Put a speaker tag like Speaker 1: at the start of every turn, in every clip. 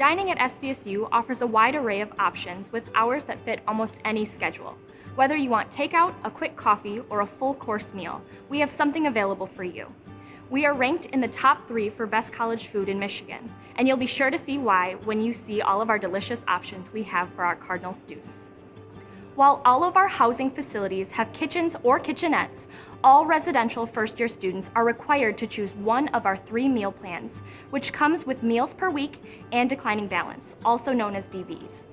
Speaker 1: Dining at SBSU offers a wide array of options with hours that fit almost any schedule. Whether you want takeout, a quick coffee, or a full course meal, we have something available for you. We are ranked in the top 3 for best college food in Michigan, and you'll be sure to see why when you see all of our delicious options we have for our Cardinal students. While all of our housing facilities have kitchens or kitchenettes, all residential first-year students are required to choose one of our 3 meal plans, which comes with meals per week and declining balance, also known as DBs.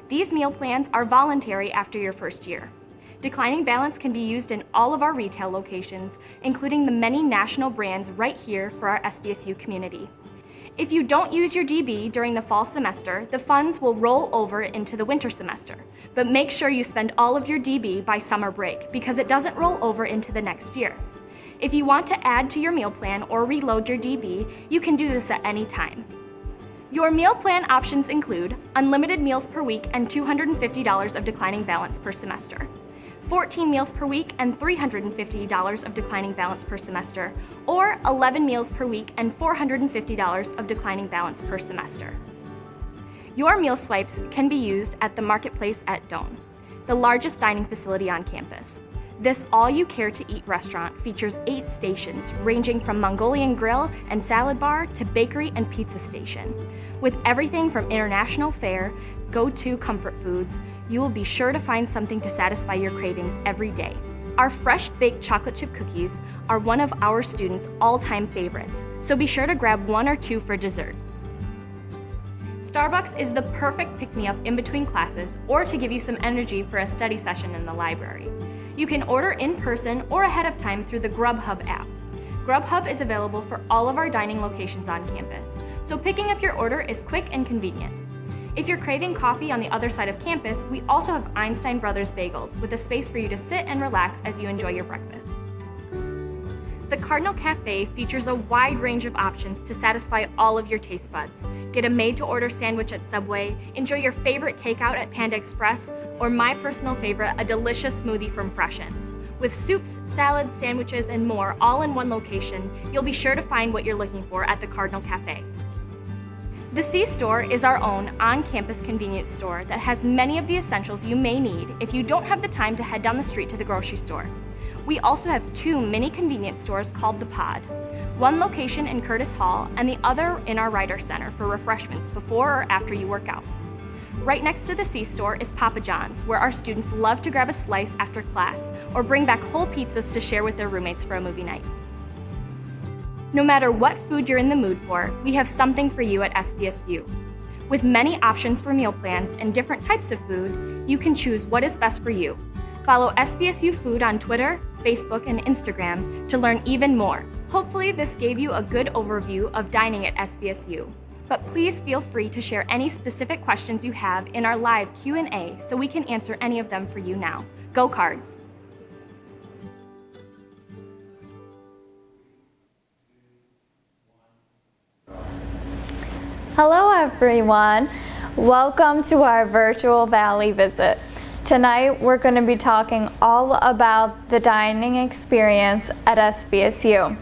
Speaker 1: These meal plans are voluntary after your first year. Declining balance can be used in all of our retail locations, including the many national brands right here for our SBSU community. If you don't use your DB during the fall semester, the funds will roll over into the winter semester. But make sure you spend all of your DB by summer break because it doesn't roll over into the next year. If you want to add to your meal plan or reload your DB, you can do this at any time. Your meal plan options include unlimited meals per week and $250 of declining balance per semester, 14 meals per week and $350 of declining balance per semester, or 11 meals per week and $450 of declining balance per semester. Your meal swipes can be used at the Marketplace at Doane, the largest dining facility on campus. This all-you-care-to-eat restaurant features 8 stations ranging from Mongolian grill and salad bar to bakery and pizza station. With everything from international fare, go-to comfort foods, you will be sure to find something to satisfy your cravings every day. Our fresh baked chocolate chip cookies are one of our students' all-time favorites, so be sure to grab 1 or 2 for dessert. Starbucks is the perfect pick-me-up in between classes or to give you some energy for a study session in the library. You can order in person or ahead of time through the Grubhub app. Grubhub is available for all of our dining locations on campus, so picking up your order is quick and convenient. If you're craving coffee on the other side of campus, we also have Einstein Brothers Bagels with a space for you to sit and relax as you enjoy your breakfast. The Cardinal Cafe features a wide range of options to satisfy all of your taste buds. Get a made-to-order sandwich at Subway, enjoy your favorite takeout at Panda Express, or my personal favorite, a delicious smoothie from Freshens. With soups, salads, sandwiches, and more all in one location, you'll be sure to find what you're looking for at the Cardinal Cafe. The C-Store is our own on-campus convenience store that has many of the essentials you may need if you don't have the time to head down the street to the grocery store. We also have 2 mini convenience stores called The Pod, one location in Curtis Hall and the other in our Writer Center for refreshments before or after you work out. Right next to the C-Store is Papa John's, where our students love to grab a slice after class or bring back whole pizzas to share with their roommates for a movie night. No matter what food you're in the mood for, we have something for you at SBSU. With many options for meal plans and different types of food, you can choose what is best for you. Follow SBSU Food on Twitter, Facebook, and Instagram to learn even more. Hopefully this gave you a good overview of dining at SBSU. But please feel free to share any specific questions you have in our live Q&A so we can answer any of them for you now. Go Cards!
Speaker 2: Hello everyone, welcome to our virtual Valley visit. Tonight we're going to be talking all about the dining experience at SBSU.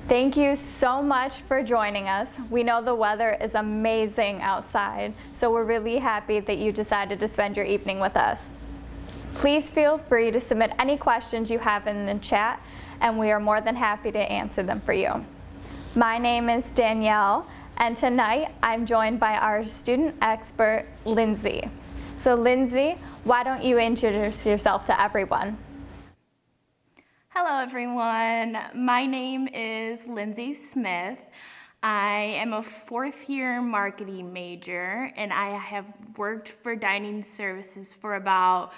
Speaker 2: Thank you so much for joining us. We know the weather is amazing outside, so we're really happy that you decided to spend your evening with us. Please feel free to submit any questions you have in the chat, and we are more than happy to answer them for you. My name is Danielle, and tonight I'm joined by our student expert, Lindsay. So Lindsay, why don't you introduce yourself to everyone?
Speaker 3: Hello everyone, my name is Lindsay Smith. I am a 4th-year marketing major and I have worked for dining services for about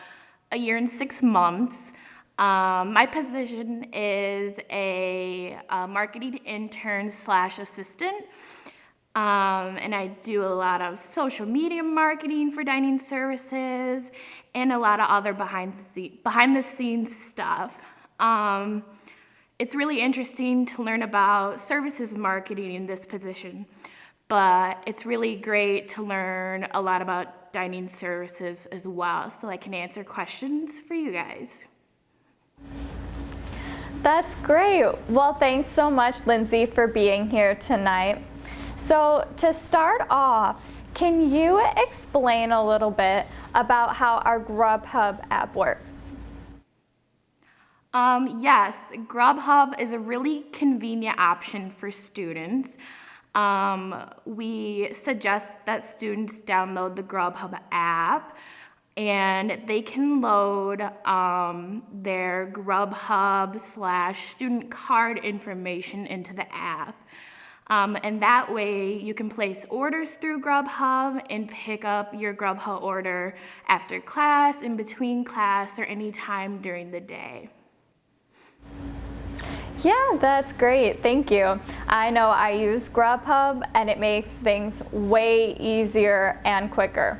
Speaker 3: a year and 6 months. My position is a marketing intern / assistant. And I do a lot of social media marketing for dining services and a lot of other behind the scenes stuff. It's really interesting to learn about services marketing in this position, but it's really great to learn a lot about dining services as well, so I can answer questions for you guys.
Speaker 2: That's great. Well, thanks so much, Lindsay, for being here tonight. So to start off, can you explain a little bit about how our Grubhub app works?
Speaker 3: Yes, Grubhub is a really convenient option for students. We suggest that students download the Grubhub app and they can load their Grubhub/student card information into the app. And that way you can place orders through Grubhub and pick up your Grubhub order after class, in between class, or any time during the day.
Speaker 2: Yeah, that's great. Thank you. I know I use Grubhub and it makes things way easier and quicker.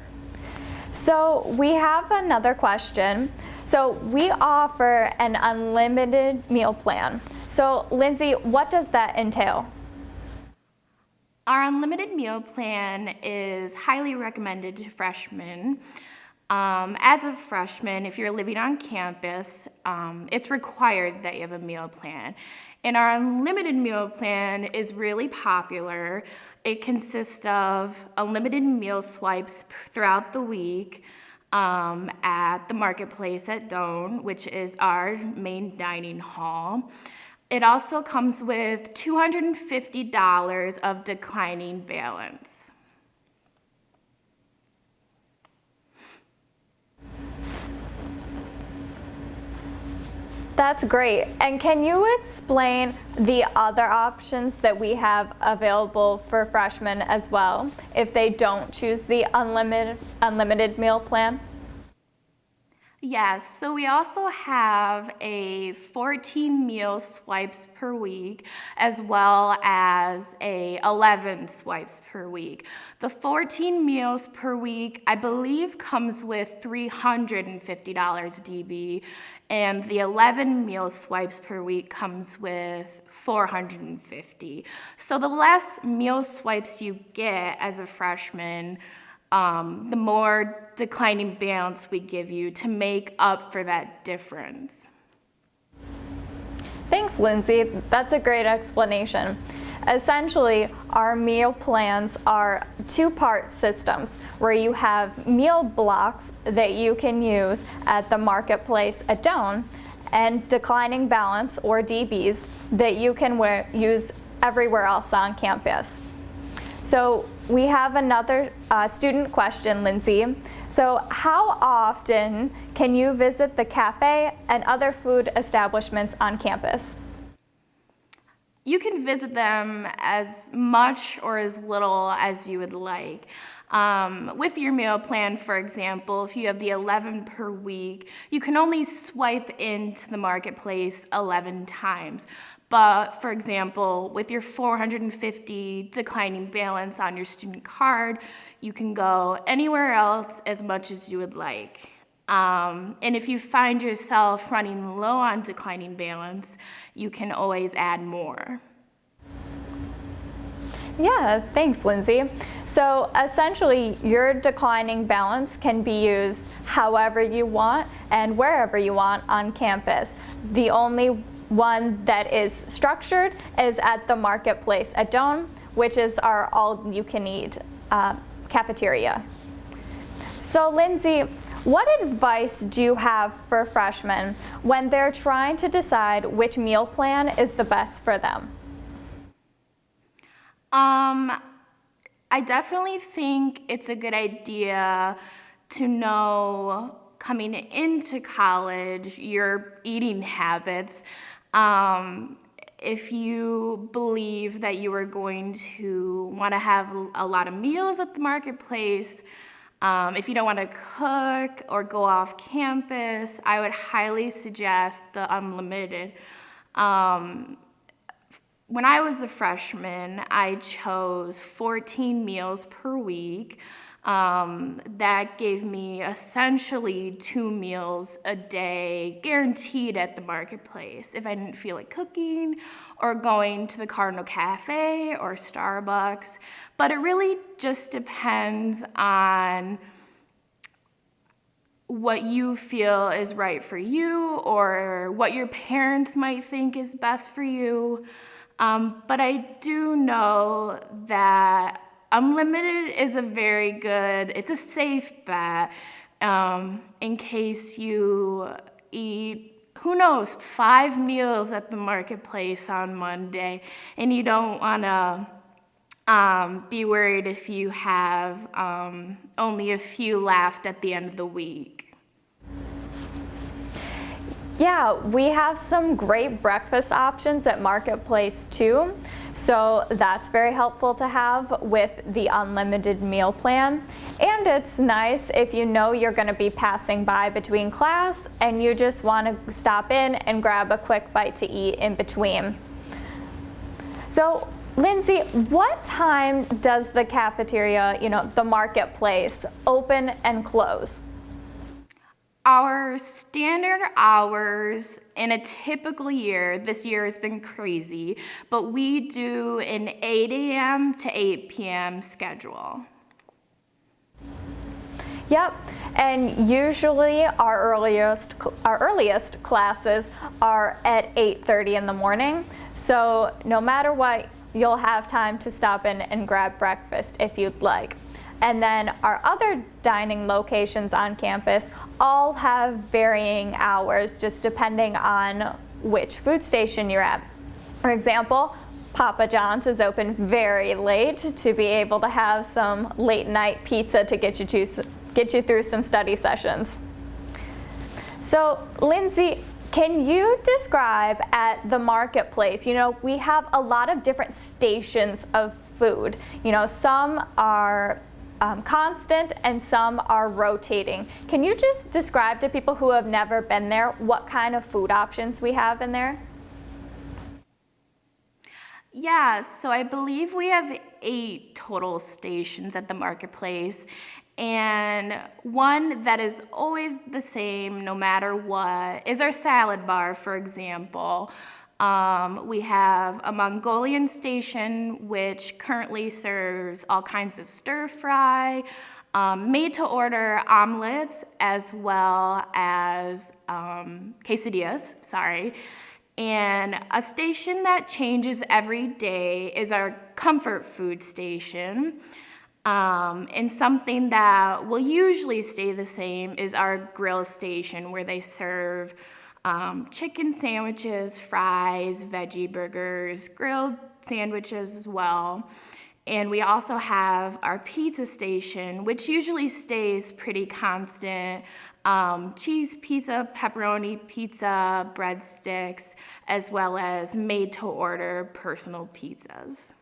Speaker 2: So we have another question. So we offer an unlimited meal plan. So Lindsay, what does that entail?
Speaker 3: Our unlimited meal plan is highly recommended to freshmen. As a freshman, if you're living on campus, it's required that you have a meal plan. And our unlimited meal plan is really popular. It consists of unlimited meal swipes throughout the week at the Marketplace at Doane, which is our main dining hall. It also comes with $250 of declining balance.
Speaker 2: That's great. And can you explain the other options that we have available for freshmen as well, if they don't choose the unlimited meal plan?
Speaker 3: Yes, so we also have a 14 meal swipes per week as well as a 11 swipes per week. The 14 meals per week, I believe, comes with $350 DB, and the 11 meal swipes per week comes with $450. So the less meal swipes you get as a freshman, the more declining balance we give you to make up for that difference.
Speaker 2: Thanks, Lindsay. That's a great explanation. Essentially, our meal plans are two-part systems where you have meal blocks that you can use at the Marketplace at Doane and declining balance, or DBs, that you can use everywhere else on campus. So we have another student question, Lindsay. So how often can you visit the cafe and other food establishments on campus?
Speaker 3: You can visit them as much or as little as you would like. With your meal plan, for example, if you have the 11 per week, you can only swipe into the Marketplace 11 times. But for example, with your $450 declining balance on your student card, you can go anywhere else as much as you would like. And if you find yourself running low on declining balance, you can always add more.
Speaker 2: Yeah, thanks, Lindsay. So essentially, your declining balance can be used however you want and wherever you want on campus. The only one that is structured is at the Marketplace at Doane, which is our all-you-can-eat cafeteria. So Lindsay, what advice do you have for freshmen when they're trying to decide which meal plan is the best for them?
Speaker 3: I definitely think it's a good idea to know coming into college your eating habits. If you believe that you are going to want to have a lot of meals at the Marketplace, if you don't want to cook or go off campus, I would highly suggest the unlimited. When I was a freshman, I chose 14 meals per week. That gave me essentially 2 meals a day guaranteed at the Marketplace if I didn't feel like cooking or going to the Cardinal Cafe or Starbucks. But it really just depends on what you feel is right for you or what your parents might think is best for you. But I do know that unlimited is it's a safe bet in case you eat, who knows, 5 meals at the marketplace on Monday, and you don't want to be worried if you have only a few left at the end of the week.
Speaker 2: Yeah, we have some great breakfast options at Marketplace too. So that's very helpful to have with the unlimited meal plan. And it's nice if you know you're going to be passing by between class and you just want to stop in and grab a quick bite to eat in between. So Lindsay, what time does the cafeteria, the marketplace, open and close?
Speaker 3: Our standard hours in a typical year, this year has been crazy, but we do an 8 a.m. to 8 p.m. schedule.
Speaker 2: Yep, and usually our earliest classes are at 8:30 in the morning. So no matter what, you'll have time to stop in and grab breakfast if you'd like. And then our other dining locations on campus all have varying hours just depending on which food station you're at. For example, Papa John's is open very late to be able to have some late night pizza to get you through some study sessions. So Lindsay, can you describe at the marketplace, we have a lot of different stations of food. Some are constant and some are rotating. Can you just describe to people who have never been there what kind of food options we have in there?
Speaker 3: Yeah, so I believe we have 8 total stations at the marketplace, and one that is always the same no matter what is our salad bar, for example. We have a Mongolian station, which currently serves all kinds of stir fry, made-to-order omelets, as well as quesadillas, And a station that changes every day is our comfort food station. And something that will usually stay the same is our grill station, where they serve chicken sandwiches, fries, veggie burgers, grilled sandwiches as well. And we also have our pizza station, which usually stays pretty constant. Cheese pizza, pepperoni pizza, breadsticks, as well as made-to-order personal pizzas.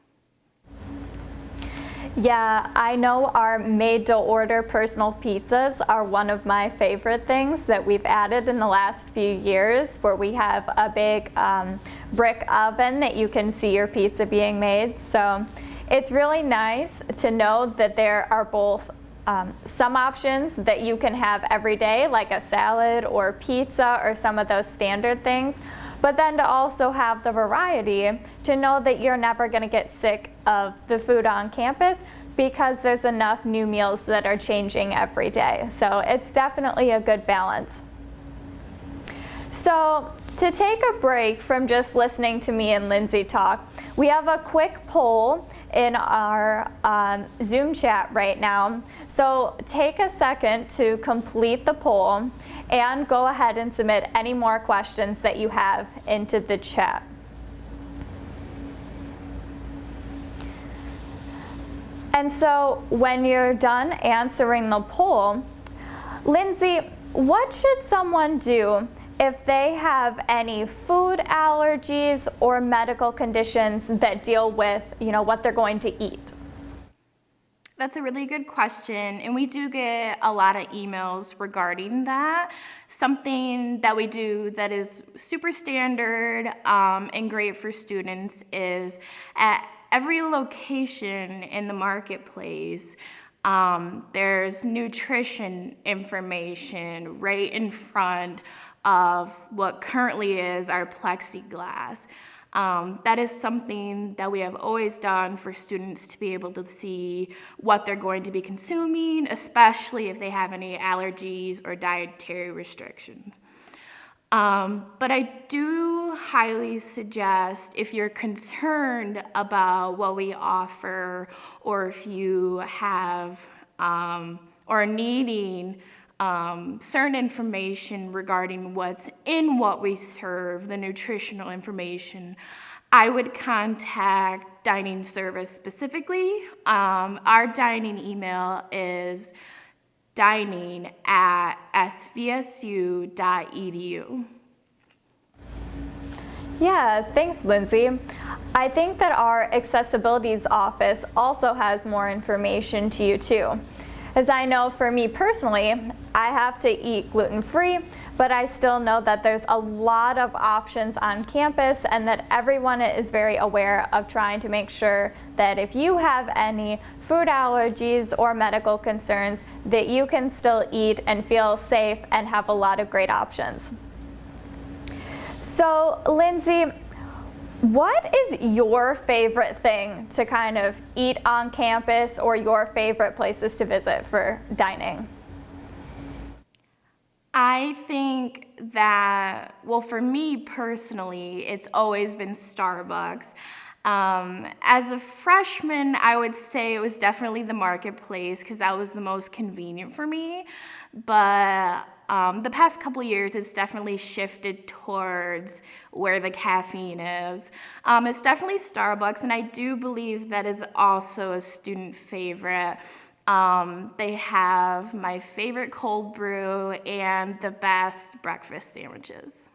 Speaker 2: Yeah, I know our made-to-order personal pizzas are one of my favorite things that we've added in the last few years, where we have a big brick oven that you can see your pizza being made. So it's really nice to know that there are both some options that you can have every day, like a salad or pizza or some of those standard things, but then to also have the variety to know that you're never going to get sick of the food on campus because there's enough new meals that are changing every day. So it's definitely a good balance. So to take a break from just listening to me and Lindsay talk, we have a quick poll in our Zoom chat right now. So take a second to complete the poll and go ahead and submit any more questions that you have into the chat. And so when you're done answering the poll, Lindsay, what should someone do if they have any food allergies or medical conditions that deal with, what they're going to eat?
Speaker 3: That's a really good question, and we do get a lot of emails regarding that. Something that we do that is super standard and great for students is at every location in the marketplace, there's nutrition information right in front of what currently is our plexiglass. That is something that we have always done for students to be able to see what they're going to be consuming, especially if they have any allergies or dietary restrictions. But I do highly suggest, if you're concerned about what we offer, or if you have or are needing certain information regarding what's in what we serve, the nutritional information, I would contact dining service specifically. Our dining email is dining@svsu.edu.
Speaker 2: Yeah, thanks, Lindsay. I think that our accessibilities office also has more information to you too. As I know for me personally, I have to eat gluten-free, but I still know that there's a lot of options on campus and that everyone is very aware of trying to make sure that if you have any food allergies or medical concerns, that you can still eat and feel safe and have a lot of great options. So, Lindsay, what is your favorite thing to kind of eat on campus, or your favorite places to visit for dining?
Speaker 3: I think that, well, for me personally, it's always been Starbucks. As a freshman, I would say it was definitely the marketplace because that was the most convenient for me. But the past couple years, it's definitely shifted towards where the caffeine is. It's definitely Starbucks, and I do believe that is also a student favorite. They have my favorite cold brew and the best breakfast sandwiches.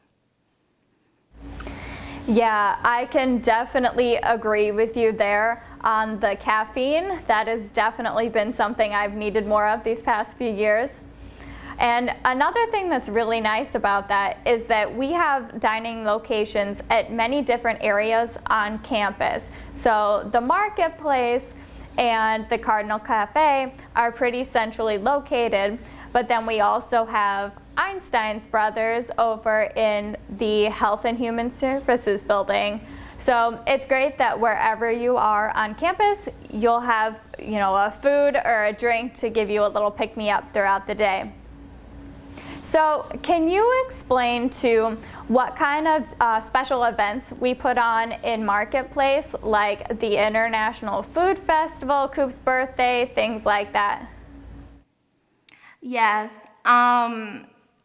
Speaker 2: Yeah, I can definitely agree with you there on the caffeine. That has definitely been something I've needed more of these past few years. And another thing that's really nice about that is that we have dining locations at many different areas on campus. So the marketplace and the Cardinal Cafe are pretty centrally located, but then we also have Einstein's brothers over in the Health and Human Services building. So it's great that wherever you are on campus, you'll have, a food or a drink to give you a little pick-me-up throughout the day. So can you explain to what kind of special events we put on in Marketplace, like the International Food Festival, Coop's birthday, things like that?
Speaker 3: Yes.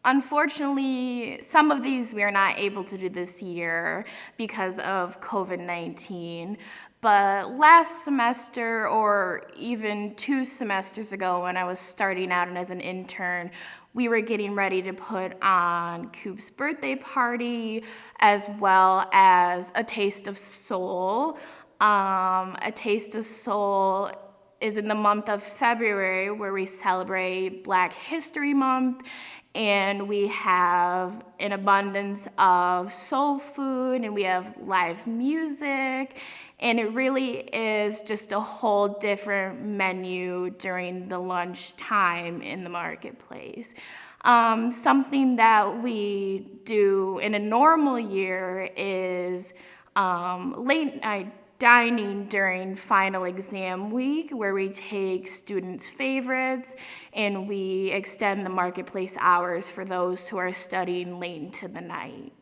Speaker 3: Unfortunately, some of these we are not able to do this year because of COVID-19. But last semester, or even 2 semesters ago when I was starting out and as an intern, we were getting ready to put on Coop's birthday party, as well as a Taste of Soul. A Taste of Soul is in the month of February, where we celebrate Black History Month, and we have an abundance of soul food, and we have live music, and it really is just a whole different menu during the lunch time in the marketplace. Something that we do in a normal year is late night dining during final exam week, where we take students' favorites and we extend the marketplace hours for those who are studying late into the night.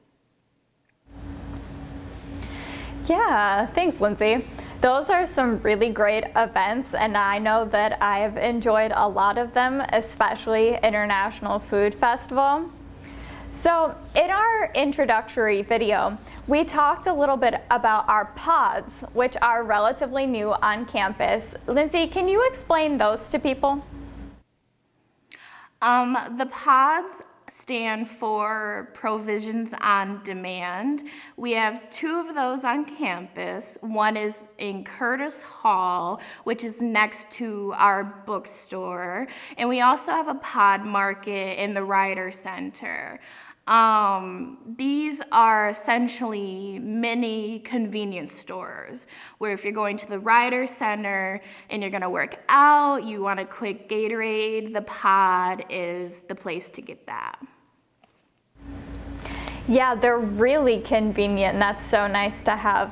Speaker 2: Yeah, thanks, Lindsay. Those are some really great events, and I know that I've enjoyed a lot of them, especially International Food Festival. So in our introductory video, we talked a little bit about our pods, which are relatively new on campus. Lindsay, can you explain those to people?
Speaker 3: The pods stand for Provisions on Demand. We have 2 of those on campus. One is in Curtis Hall, which is next to our bookstore. And we also have a pod market in the Ryder Center. These are essentially mini convenience stores, where if you're going to the Ryder Center and you're going to work out, you want a quick Gatorade, the pod is the place to get that.
Speaker 2: Yeah, they're really convenient, and that's so nice to have.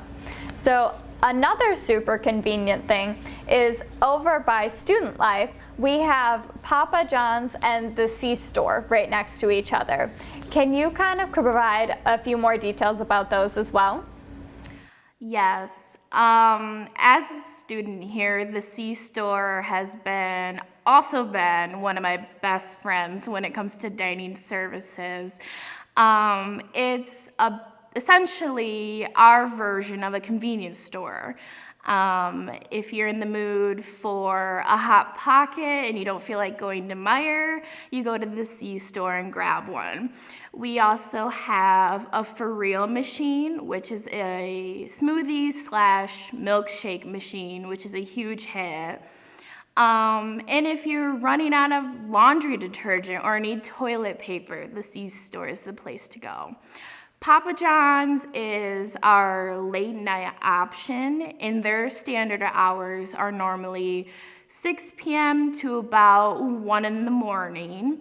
Speaker 2: So Another super convenient thing is over by Student Life, we have Papa John's and the C-Store right next to each other. Can you kind of provide a few more details about those as well?
Speaker 3: Yes. As a student here, the C-Store has also been one of my best friends when it comes to dining services. It's essentially our version of a convenience store. If you're in the mood for a Hot Pocket and you don't feel like going to Meijer, you go to the C-Store and grab one. We also have a For Real machine, which is a smoothie / milkshake machine, which is a huge hit. And if you're running out of laundry detergent or need toilet paper, the C-Store is the place to go. Papa John's is our late night option, and their standard hours are normally 6 p.m. to about 1 in the morning.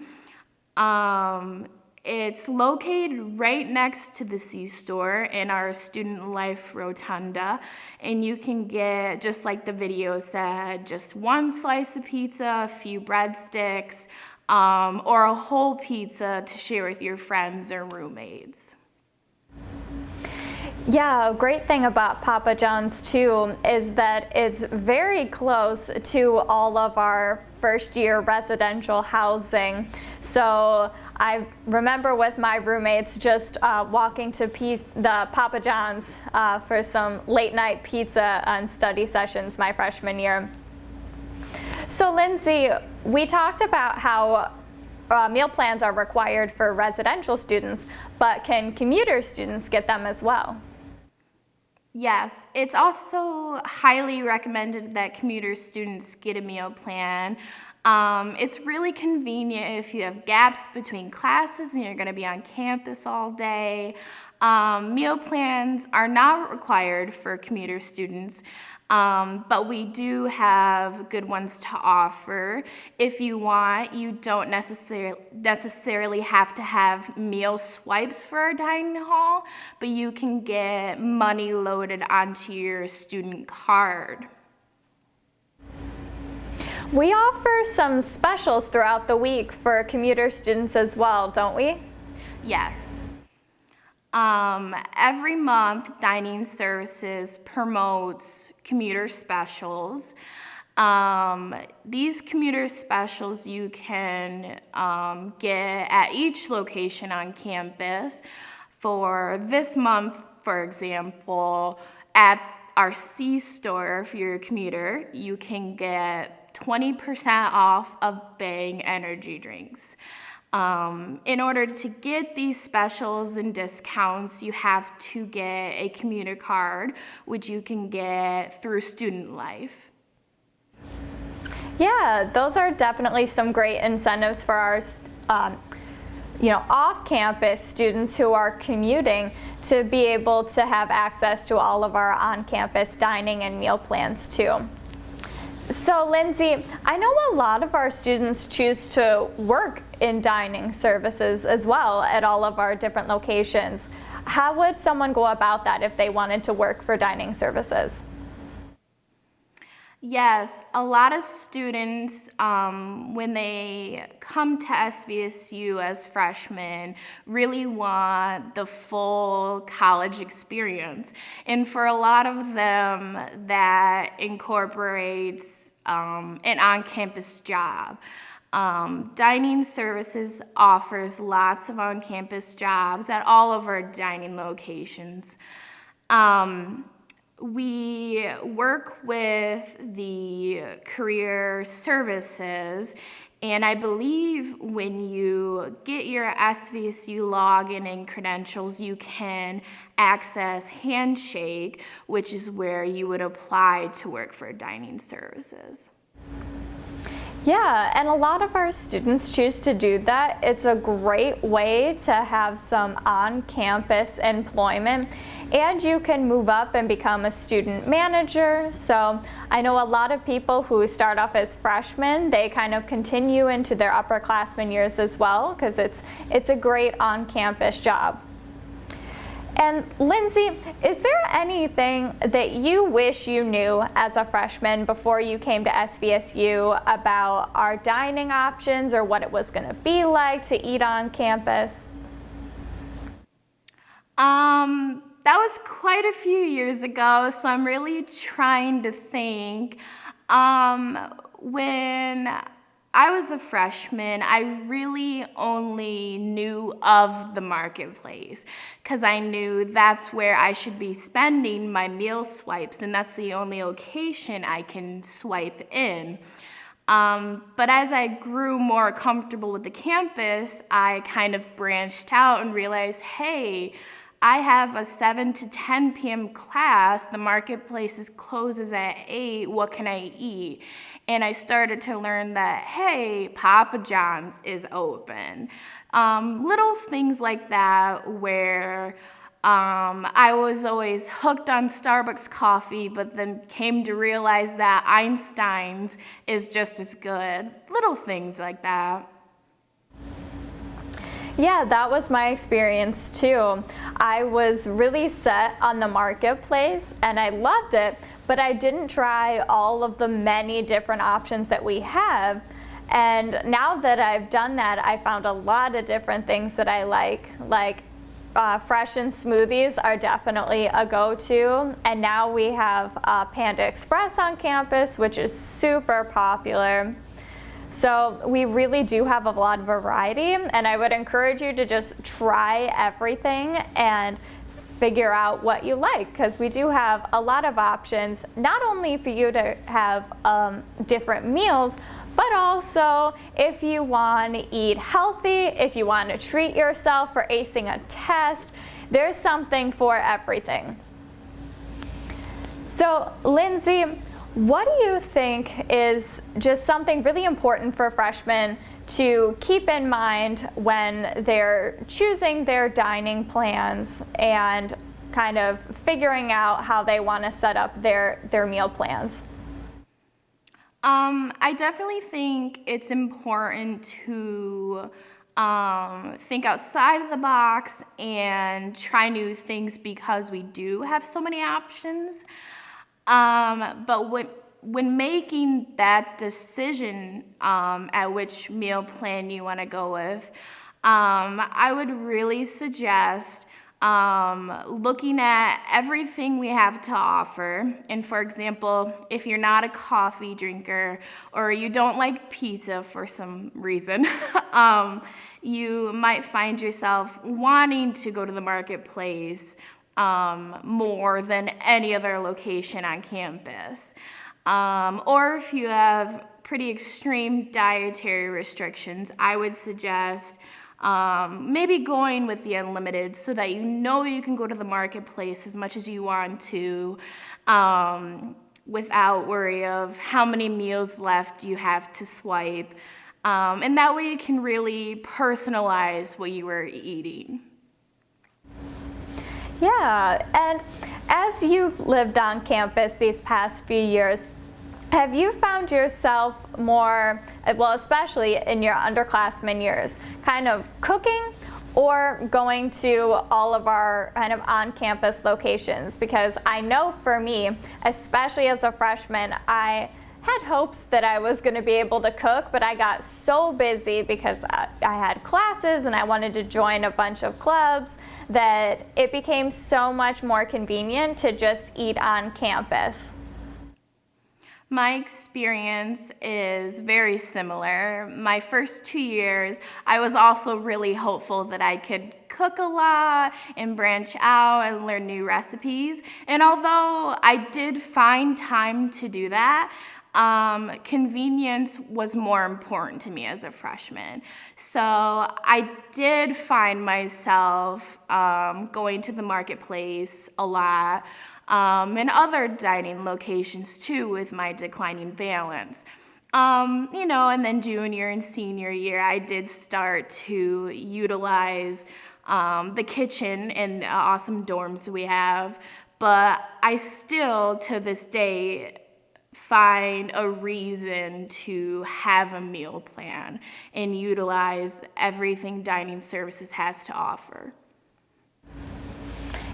Speaker 3: It's located right next to the C-Store in our Student Life Rotunda, and you can get, just like the video said, just one slice of pizza, a few breadsticks, or a whole pizza to share with your friends or roommates.
Speaker 2: Yeah, a great thing about Papa John's too is that it's very close to all of our first year residential housing. So I remember with my roommates just walking to the Papa John's for some late night pizza and study sessions my freshman year. So Lindsay, we talked about how meal plans are required for residential students, but can commuter students get them as well?
Speaker 3: Yes, it's also highly recommended that commuter students get a meal plan. It's really convenient if you have gaps between classes and you're going to be on campus all day. Meal plans are not required for commuter students, but we do have good ones to offer. If you want, you don't necessarily have to have meal swipes for our dining hall, but you can get money loaded onto your student card.
Speaker 2: We offer some specials throughout the week for commuter students as well, don't we?
Speaker 3: Yes. Every month, Dining Services promotes Commuter Specials. These Commuter Specials you can get at each location on campus. For this month, for example, at our C-Store, if you're a commuter, you can get 20% off of Bang energy drinks. In order to get these specials and discounts, you have to get a commuter card, which you can get through Student Life.
Speaker 2: Yeah, those are definitely some great incentives for our off-campus students who are commuting to be able to have access to all of our on-campus dining and meal plans too. So Lindsay, I know a lot of our students choose to work in dining services as well at all of our different locations. How would someone go about that if they wanted to work for dining services?
Speaker 3: Yes, a lot of students, when they come to SVSU as freshmen, really want the full college experience. And for a lot of them, that incorporates an on-campus job. Dining Services offers lots of on-campus jobs at all of our dining locations. We work with the career services, and I believe when you get your SVSU login and credentials, you can access Handshake, which is where you would apply to work for Dining Services.
Speaker 2: Yeah, and a lot of our students choose to do that. It's a great way to have some on-campus employment, and you can move up and become a student manager. So I know a lot of people who start off as freshmen, they kind of continue into their upperclassmen years as well, because it's a great on-campus job. And Lindsay, is there anything that you wish you knew as a freshman before you came to SVSU about our dining options or what it was going to be like to eat on campus?
Speaker 3: That was quite a few years ago, so I'm really trying to think. When I was a freshman, I really only knew of the marketplace because I knew that's where I should be spending my meal swipes, and that's the only location I can swipe in. But as I grew more comfortable with the campus, I kind of branched out and realized, hey, I have a 7 to 10 p.m. class. The marketplace closes at 8. What can I eat? And I started to learn that, hey, Papa John's is open. Little things like that where I was always hooked on Starbucks coffee, but then came to realize that Einstein's is just as good. Little things like that.
Speaker 2: Yeah, that was my experience too. I was really set on the marketplace and I loved it, but I didn't try all of the many different options that we have. And now that I've done that, I found a lot of different things that I like fresh and smoothies are definitely a go-to. And now we have Panda Express on campus, which is super popular. So we really do have a lot of variety, and I would encourage you to just try everything and figure out what you like, because we do have a lot of options, not only for you to have different meals, but also if you want to eat healthy, if you want to treat yourself for acing a test, there's something for everything. So Lindsay, what do you think is just something really important for freshmen to keep in mind when they're choosing their dining plans and kind of figuring out how they want to set up their meal plans?
Speaker 3: I definitely think it's important to think outside of the box and try new things because we do have so many options. But when making that decision at which meal plan you want to go with, I would really suggest looking at everything we have to offer. And for example, if you're not a coffee drinker or you don't like pizza for some reason, you might find yourself wanting to go to the marketplace more than any other location on campus. Or if you have pretty extreme dietary restrictions, I would suggest maybe going with the unlimited so that you know you can go to the marketplace as much as you want to without worry of how many meals left you have to swipe. And that way you can really personalize what you were eating.
Speaker 2: Yeah, and as you've lived on campus these past few years, have you found yourself more, well, especially in your underclassmen years, kind of cooking or going to all of our kind of on-campus locations? Because I know for me, especially as a freshman, I had hopes that I was going to be able to cook, but I got so busy because I had classes and I wanted to join a bunch of clubs that it became so much more convenient to just eat on campus.
Speaker 3: My experience is very similar. My first 2 years, I was also really hopeful that I could cook a lot and branch out and learn new recipes. And although I did find time to do that, convenience was more important to me as a freshman. So I did find myself going to the marketplace a lot. And other dining locations too with my declining balance. And then junior and senior year, I did start to utilize the kitchen and awesome dorms we have, but I still, to this day, find a reason to have a meal plan and utilize everything dining services has to offer.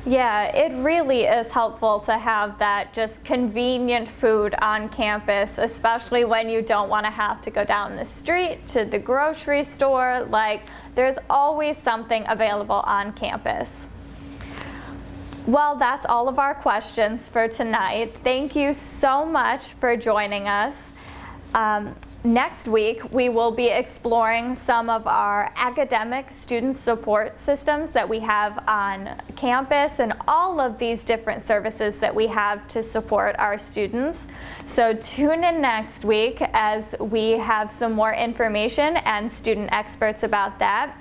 Speaker 2: Yeah, it really is helpful to have that just convenient food on campus, especially when you don't want to have to go down the street to the grocery store. Like, there's always something available on campus. Well, that's all of our questions for tonight. Thank you so much for joining us. Next week, we will be exploring some of our academic student support systems that we have on campus and all of these different services that we have to support our students. So tune in next week as we have some more information and student experts about that.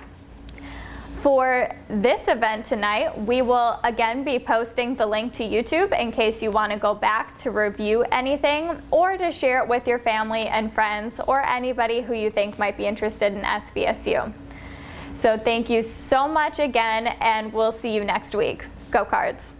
Speaker 2: For this event tonight, we will again be posting the link to YouTube in case you want to go back to review anything or to share it with your family and friends or anybody who you think might be interested in SBSU. So thank you so much again, and we'll see you next week. Go Cards!